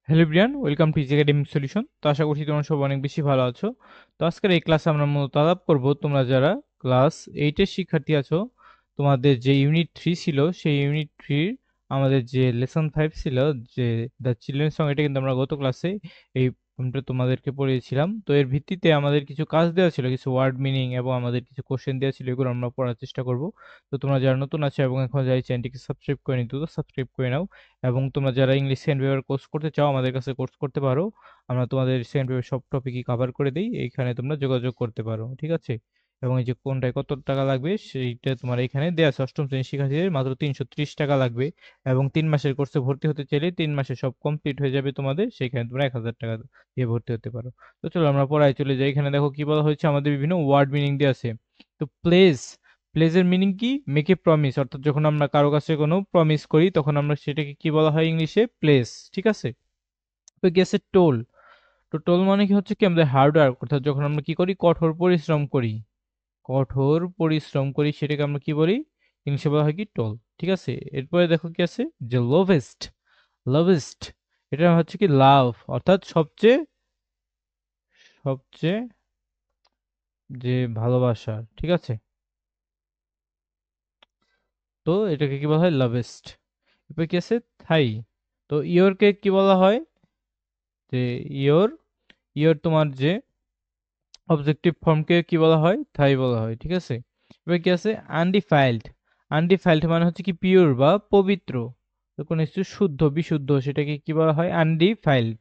Hello everyone, welcome to easy academic solution. তো আশা করছি তোমরা সব অনেক বেশি ভালো আছো। তো আজকের এই ক্লাসে আমরা মূলত আলাপ করব তোমরা যারা ক্লাস 8 এর শিক্ষার্থী আছো, তোমাদের যে ইউনিট 3 ছিল সেই ইউনিট 3 আমাদের যে লেসন 5 ছিল, যে দ্য চিলড্রেন সং, এটা কিন্তু আমরা গত ক্লাসে এই আমরা তোমাদেরকে পড়িয়েছিলাম। তো এর ভিত্তিতে আমাদের কিছু কাজ দেওয়া ছিল, কিছু ওয়ার্ড মিনিং এবং আমাদের কিছু কোশ্চেন দেওয়া ছিল, এগুলো আমরা পড়ার চেষ্টা করব। তো তোমরা যারা নতুন আছো এবং এখন যারা এই চ্যানেলটিকে সাবস্ক্রাইব করে নিতে, তো সাবস্ক্রাইব করে নাও। এবং তোমরা যারা ইংলিশ সেকেন্ড পেপার কোর্স করতে চাও আমাদের কাছে কোর্স করতে পারো। আমরা তোমাদের সেকেন্ড পেপার সব টপিকই কভার করে দিই, এইখানে তোমরা যোগাযোগ করতে পারো, ঠিক আছে? এবং এই যে কোনটায় কত টাকা লাগবে সেইটা তোমার এখানে দেওয়া আছে। অষ্টম শ্রেণীর শিক্ষার্থীদের মাত্র 330 টাকা লাগবে, এবং 3 মাসের কোর্সে ভর্তি হতে চাইলে 3 মাসে সব কমপ্লিট হয়ে যাবে তোমাদের, সেখানে তোমরা 1000 টাকা দিয়ে ভর্তি হতে পারো। তো চলো আমরা পড়ায় চলে যাই। এখানে দেখো কি বলা হয়েছে, আমাদের বিভিন্ন ওয়ার্ড মিনিং দিয়ে আছে। তো প্লেস, প্লেজের মিনিং কি? মেক এ প্রমিস, অর্থাৎ যখন আমরা কারো কাছে কোনো প্রমিস করি তখন আমরা সেটাকে কি বলা হয় ইংলিশে? প্লেস, ঠিক আছে? তো গেছে টোল। তো টোল মানে কি হচ্ছে কি, আমাদের হার্ড ওয়ার্ক, অর্থাৎ যখন আমরা কি করি, কঠোর পরিশ্রম করি, কঠোর পরিশ্রম করি, সেটাকে আমরা কি বলি? ইংলিশে বলা হয় কি? টোল, ঠিক আছে? এরপরে দেখো কি আছে, যে লোভেস্ট। লোভেস্ট, এটা হচ্ছে কি লাভ, অর্থাৎ সবচেয়ে, সবচেয়ে যে ভালোবাসা, ঠিক আছে? তো এটাকে কি বলা হয়? লাভেস্ট। এরপরে কি আছে? থাই। তো ইয়োরকে কি বলা হয়? যে ইয়োর, ইয়োর তোমার যে অবজেক্টিভ ফর্মকে কি বলা হয়? থাই বলা হয়, ঠিক আছে? এবার কি আছে? আনডিফাইলড। আনডিফাইলড মানে হচ্ছে কি পিওর বা পবিত্র, তো কোনো কিছু শুদ্ধ বিশুদ্ধ, সেটাকে কি বলা হয়? আনডিফাইলড।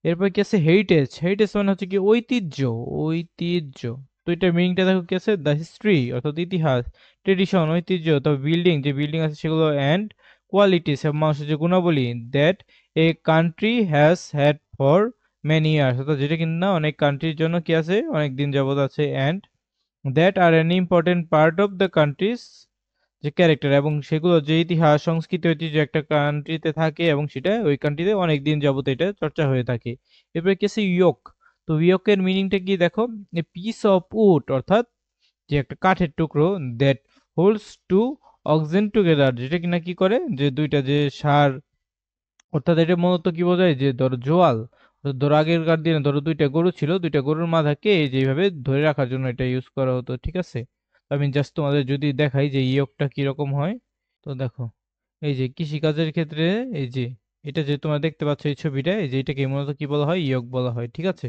এরপর কি আছে? হেরিটেজ। হেরিটেজ মানে হচ্ছে কি ঐতিহ্য, ঐতিহ্য। তো এটার মিনিংটা দেখো কি আছে, দ্য হিস্ট্রি অর্থাৎ ইতিহাস, ট্রেডিশন ঐতিহ্য, তবে বিল্ডিং যে বিল্ডিং আছে সেগুলো, অ্যান্ড কোয়ালিটিস এবং মানুষের যে গুণাবলী, that a country has had for many years, অর্থাৎ যেটা কিনা অনেক কান্ট্রির জন্য কি আছে, অনেক দিন যাবত আছে, and that are an important part of the country's যে ক্যারেক্টার, এবং সেগুলো যে ইতিহাস সংস্কৃতি ঐতিহ্য একটা কান্ট্রিতে থাকে এবং সেটা ওই কান্ট্রিতে অনেক দিন যাবত এটা চর্চা হয়ে থাকে। এরপরে কি আছে? ইয়োক। তো ইয়োকের মিনিংটা কি দেখো, এ পিস অফ উড, অর্থাৎ যে একটা কাঠের টুকরো, that holds two oxen together, যেটা কিনা কি করে, যে দুইটা যে সার, অর্থাৎ এটা মূলত কি বোঝায়, যে ধরো জোয়াল, ধরো আগেরকার দিনে ধরো দুইটা গরু ছিল, দুইটা গরুর মাথাকে এই যেভাবে ধরে রাখার জন্য এটা ইউজ করা হতো, ঠিক আছে? তো আমি জাস্ট তোমাদের যদি দেখাই যে ইয়োগটা কিরকম হয়। তো দেখো, এই যে কৃষিকাজের ক্ষেত্রে, এই যে এটা যে তোমরা দেখতে পাচ্ছ এই ছবিটা, এই যে এটাকে মূলত কি বলা হয়? ইয়োগ বলা হয়, ঠিক আছে?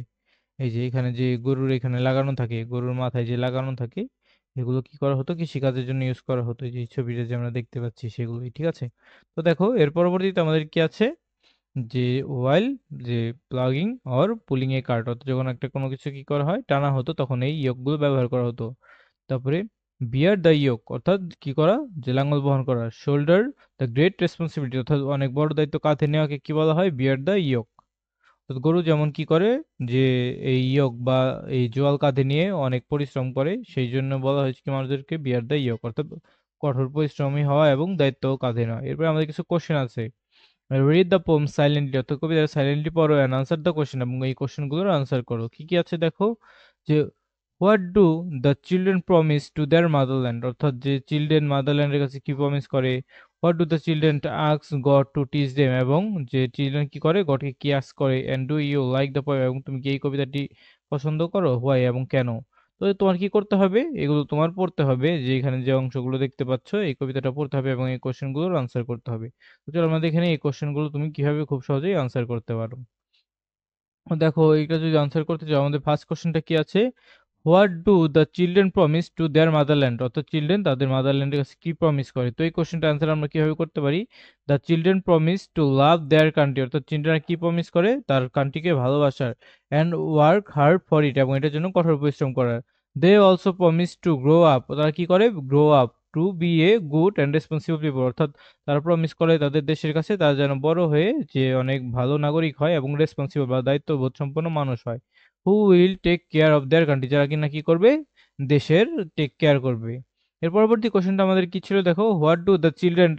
এই যে এখানে যে গরুর এখানে লাগানো থাকে, গরুর মাথায় যে লাগানো থাকে, এগুলো কি করা হতো? কৃষিকাজের জন্য ইউজ করা হতো, এই যে এই ছবিটা যে আমরা দেখতে পাচ্ছি সেগুলোই, ঠিক আছে? তো দেখো এর পরবর্তীতে আমাদের কি আছে, যে ওয়াইল, যে ploughing or pulling a cart, অর্থাৎ যখন একটা কোনো কিছু কি করা হয়, টানা হতো, তখন এই ইয়োকগুলো ব্যবহার করা হতো। তারপরে বিয়ার দ্য ইয়োক, অর্থাৎ কি করা, যে লাঙ্গল বহন করা। শোল্ডার দ্য গ্রেট রেসপন্সিবিলিটি, অর্থাৎ অনেক বড় দায়িত্ব কাঁধে নেওয়াকে কি বলা হয়? Bear the ইয়োক। অর্থাৎ গরু যেমন কি করে, যে এই ইয়োক বা এই জোয়াল কাঁধে নিয়ে অনেক পরিশ্রম করে, সেই জন্য বলা হয়েছে কি আমাদেরকে বিয়ার দ্য ইয়োক, অর্থাৎ কঠোর পরিশ্রমী হওয়া এবং দায়িত্ব কাঁধে নেওয়া। এরপরে আমাদের কিছু কোশ্চেন আছে। রিড দ্য পোম সাইলেন্টলি, অর্থাৎ কবিতা সাইলেন্টলি পড়ো, অ্যান্ড আনসার দ্য কোশ্চেন, এবং এই কোশ্চেনগুলোর আনসার করো। কি কি আছে দেখো, যে what do the children promise to their motherland, অর্থাৎ যে চিলড্রেন মাদারল্যান্ডের কাছে কি প্রমিস করে। What do the children ask God to teach them, এবং যে চিলড্রেন কি করে, গডকে কি আস্ক করে। And do you like the poem, এবং তুমি কি এই কবিতাটি পছন্দ করো, হোয়াই, এবং কেন। তো তোমার কি করতে হবে, এগুলো তোমার পড়তে হবে, যে এখানে যে অংশগুলো দেখতে পাচ্ছ এই কবিতাটা পড়তে হবে এবং এই কোশ্চেনগুলোর আনসার করতে হবে। তো চলো আমাদের এখানে এই কোশ্চেনগুলো তুমি কিভাবে খুব সহজেই আনসার করতে পারো। দেখো এইটা যদি আনসার করতে চাও, আমাদের ফার্স্ট কোশ্চেনটা কি আছে, what do the children promise to their motherland, অর্থাৎ চিলড্রেন তাদের মাদারল্যান্ডের কাছে কি প্রমিস করে। তো এই কোশ্চেনটা আনসার আমরা কিভাবে করতে পারি, the children promise to love their country, অর্থাৎ চিলড্রেন কি প্রমিস করে, তার কান্ট্রিকে ভালোবাসার, and work hard for it, এবং এটার জন্য কঠোর পরিশ্রম করার। They also promise to grow up, তারা কি করে, grow up to be a good and responsible people, অর্থাৎ তারা প্রমিস করে তাদের দেশের কাছে তারা যেন বড় হয়ে যে অনেক ভালো নাগরিক হয় এবং রেসপন্সিবল বা দায়িত্ববোধ সম্পন্ন মানুষ হয়। Who will take care of their country, যারা কিনা কি করবে, দেশের টেক কেয়ার করবে। এর পরবর্তী কোশ্চেনটা আমাদের কি ছিল দেখো, what do the children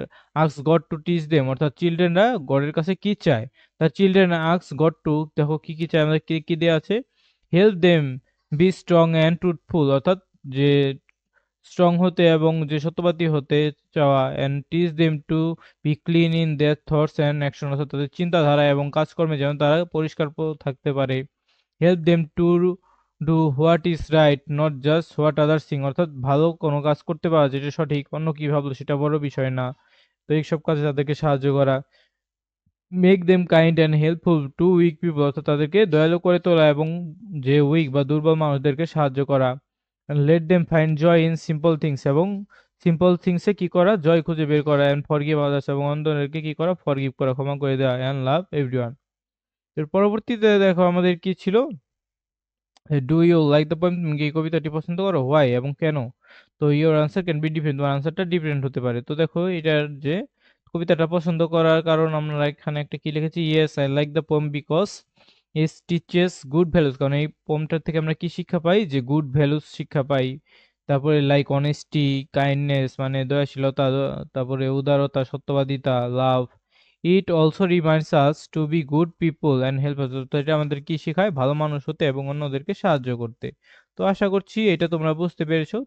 ask God to teach them, অর্থাৎ চিলড্রেনরা গডের কাছে কি চায়। The children ask God to, দেখো কি কি চায়, আমাদের কি কি দেওয়া আছে, help them be strong and truthful, অর্থাৎ যে স্ট্রং হতে এবং যে সত্যবাদী হতে চাওয়া, and teach them to be clean in their thoughts and action, অর্থাৎ তাদের চিন্তাধারা এবং কাজকর্মে যেন তারা পরিষ্কার থাকতে পারে। Help them to do what is right not just what others thing, অর্থাৎ ভালো কোনো কাজ করতে পারা যেটা সঠিক, অন্য কি ভাবলো সেটা বড় বিষয় না, তো এইসব কাজে তাদেরকে সাহায্য করা। Make them kind and helpful to weak people, অর্থাৎ তাদেরকে দয়ালু করে তোলা এবং যে উইক বা দুর্বল মানুষদেরকে সাহায্য করা। Let them find joy in simple things, এবং সিম্পল থিংসে কি করা, জয় খুঁজে বের করা। অ্যান্ড ফরগিভ আদার্স, এবং অন্যদেরকে কি করা, ফরগিভ করা, ক্ষমা করে দেওয়া। And love everyone. এর পরবর্তীতে দেখো আমাদের কি ছিল, do you like the poem, তুমি কি এই কবিতাটি পছন্দ করো, হোয়াই এবং কেন। তো your answer can be different, তোমার আনসারটা ডিফারেন্ট হতে পারে। তো দেখো এটার যে কবিতাটা পছন্দ করার কারণ আমরা এখানে একটা কি লিখেছি, yes I like the poem because it teaches good values, কারণ এই পোয়েমটার থেকে আমরা কি শিক্ষা পাই, যে গুড ভ্যালুস শিক্ষা পাই। তারপরে লাইক অনেস্টি, কাইন্ডনেস মানে দয়াশীলতা, তারপরে উদারতা, সত্যবাদিতা, love. It also reminds us to be good people and help others, তো এটা আমাদের কি শেখায়, ভালো মানুষ হতে এবং অন্যদেরকে সাহায্য করতে। তো আশা করছি এটা তোমরা বুঝতে পেরেছো।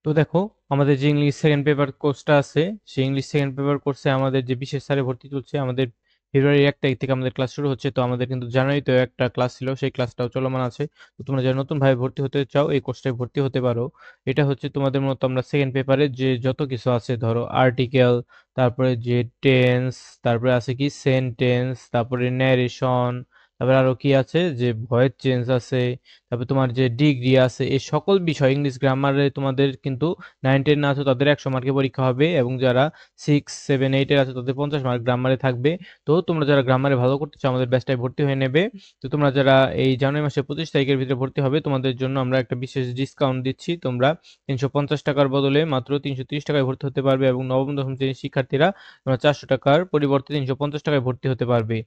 তো দেখো আমাদের যে ইংলিশ সেকেন্ড পেপার কোর্সটা আছে, সেই ইংলিশ সেকেন্ড পেপার কোর্সে আমাদের যে বিশেষ স্যারে ভর্তি চলছে, আমাদের ফেব্রুয়ারি 1 তারিখ থেকে আমাদের ক্লাস শুরু হচ্ছে। তো আমাদের কিন্তু জানুয়ারিতেও একটা ক্লাস ছিল, সেই ক্লাসটাও চলমান আছে। তো তোমরা যারা নতুন ভাবে ভর্তি হতে চাও এই কোর্সটায় ভর্তি হতে পারো। এটা হচ্ছে তোমাদের মতো আমরা সেকেন্ড পেপারে যে যত কিছু আছে, ধরো আর্টিকেল, তারপরে যে টেন্স, তারপরে আছে কি সেন্টেন্স, তারপরে ন্যারেশন, তারপরে আরো কি আছে, যে ভয়েস চেঞ্জ আছে, তারপর তোমার যে ডিগ্রি আছে, এই সকল বিষয় ইংলিশ গ্রামারে তোমাদের কিন্তু 9-10 আছে তাদের 100 মার্কের পরীক্ষা হবে, এবং যারা 6-7-8 আছে তাদের 50 মার্ক গ্রামারে থাকবে। তো তোমরা যারা গ্রামারে ভালো করতে চাও আমাদের ব্যাচটায় ভর্তি হয়ে নেবে। তো তোমরা যারা এই জানুয়ারি মাসের 25 তারিখের ভিতরে ভর্তি হবে, তোমাদের জন্য আমরা একটা বিশেষ ডিসকাউন্ট দিচ্ছি। তোমরা 350 টাকার বদলে মাত্র 330 টাকায় ভর্তি হতে পারবে, এবং নবম দশম শ্রেণীর শিক্ষার্থীরা তোমরা 400 টাকার পরিবর্তে 350 টাকায় ভর্তি হতে পারবে।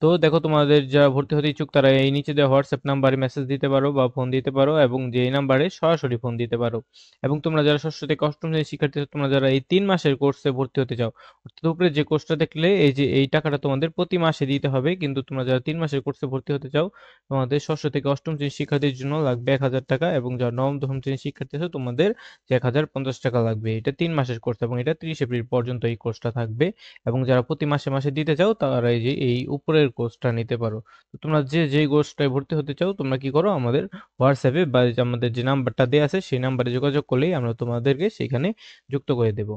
তো দেখো তোমাদের যারা ভর্তি হতে ইচ্ছুক তারা এই নিচে দেওয়া হোয়াটসঅ্যাপ নাম্বারে মেসেজ দিতে পারো বা ফোন দিতে পারো, এবং যে এই নাম্বারে সরাসরি ফোন দিতে পারো। এবং তোমরা যারা ষষ্ঠ থেকে অষ্টম শ্রেণীর শিক্ষার্থী আছো, তোমরা যারা এই 3 মাসের কোর্সে ভর্তি হতে চাও, অর্থাৎ উপরে যে কোর্সটা দেখলে এই যে এই টাকাটা তোমাদের প্রতি মাসে দিতে হবে, কিন্তু তোমরা যারা 3 মাসের কোর্সে ভর্তি হতে চাও, তোমাদের ষষ্ঠ থেকে অষ্টম শ্রেণীর শিক্ষার্থীর জন্য লাগবে 1000 টাকা, এবং যারা নবম দশম শ্রেণীর শিক্ষার্থী আছো তোমাদের যে 1050 টাকা লাগবে। এটা 3 মাসের কোর্স, এবং এটা 30 এপ্রিল পর্যন্ত এই কোর্সটা থাকবে। এবং যারা প্রতি মাসে মাসে দিতে চাও তারা এই যে এই উপরের কোর্সটা নিতে পারো। তো তোমরা যে যেই কোর্সটায় ভর্তি হতে চাও তোমরা কি করো, আমাদের হোয়াটসঅ্যাপে বা যে আমাদের যে নাম্বারটা দেওয়া আছে সেই নাম্বারে যোগাযোগ করলেই আমরা তোমাদেরকে সেখানে যুক্ত করে দেব।